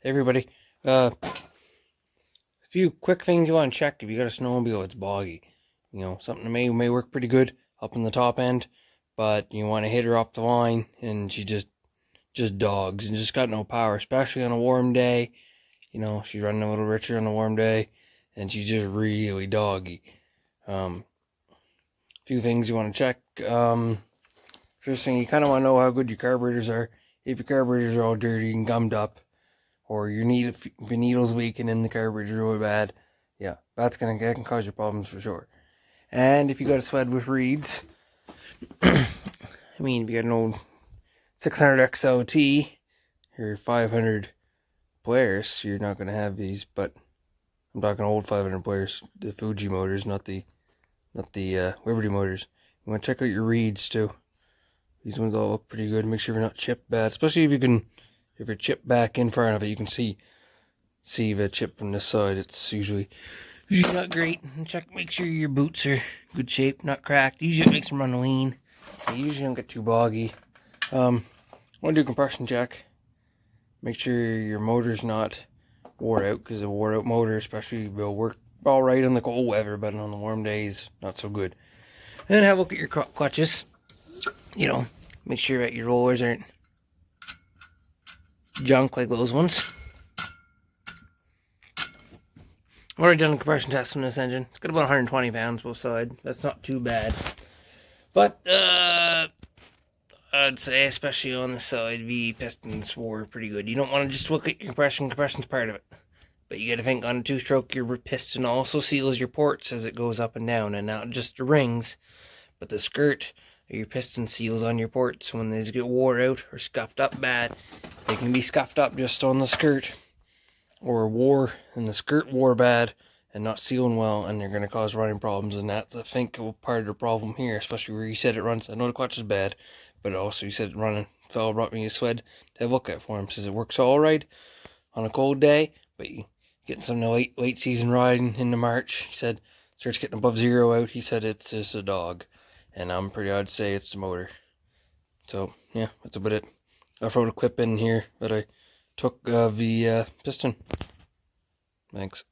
Hey everybody, a few quick things you want to check if you got a snowmobile. It's boggy. Something that may work pretty good up in the top end, but you want to hit her off the line, and she just dogs and just got no power, especially on a warm day. She's running a little richer on a warm day, and she's just really doggy. A few things you want to check. First thing, you kind of want to know how good your carburetors are. If your carburetors are all dirty and gummed up, or your needle's leaking in the carburetor really bad, yeah, that can cause you problems for sure. And if you got a sled with reeds, if you got an old 600 XLT or 500 Polaris, you're not going to have these, but I'm talking old 500 Polaris, the Fuji motors, not the Liberty motors. You want to check out your reeds too. These ones all look pretty good. Make sure they're not chipped bad, especially if you're chipped back in front of it, you can see the chip from this side. It's usually not great. And make sure your boots are good shape, not cracked. Usually it makes them run lean. They usually don't get too boggy. Want to do a compression check. Make sure your motor's not wore out, because a wore out motor especially will work all right on the cold weather, but on the warm days, not so good. And have a look at your clutches. Make sure that your rollers aren't junk like those ones. I've already done a compression test on this engine. It's got about 120 pounds both sides. That's not too bad. But I'd say, especially on the side, the pistons wore pretty good. You don't want to just look at your compression. Compression's part of it. But you got to think, on a two-stroke, your piston also seals your ports as it goes up and down. And not just the rings, but the skirt of your piston seals on your ports. When these get wore out or scuffed up bad, they can be scuffed up just on the skirt, or the skirt wore bad and not sealing well, and they're going to cause running problems. And that's, I think, part of the problem here, especially where you said it runs. I know the clutch is bad, but also you said it running. Fellow brought me a sled to have a look at for him. Says it works all right on a cold day, but you getting some late season riding into March, he said, starts getting above zero out. He said it's just a dog, and I'd say it's the motor. So yeah, that's about it. I wrote a clip in here that I took the piston. Thanks.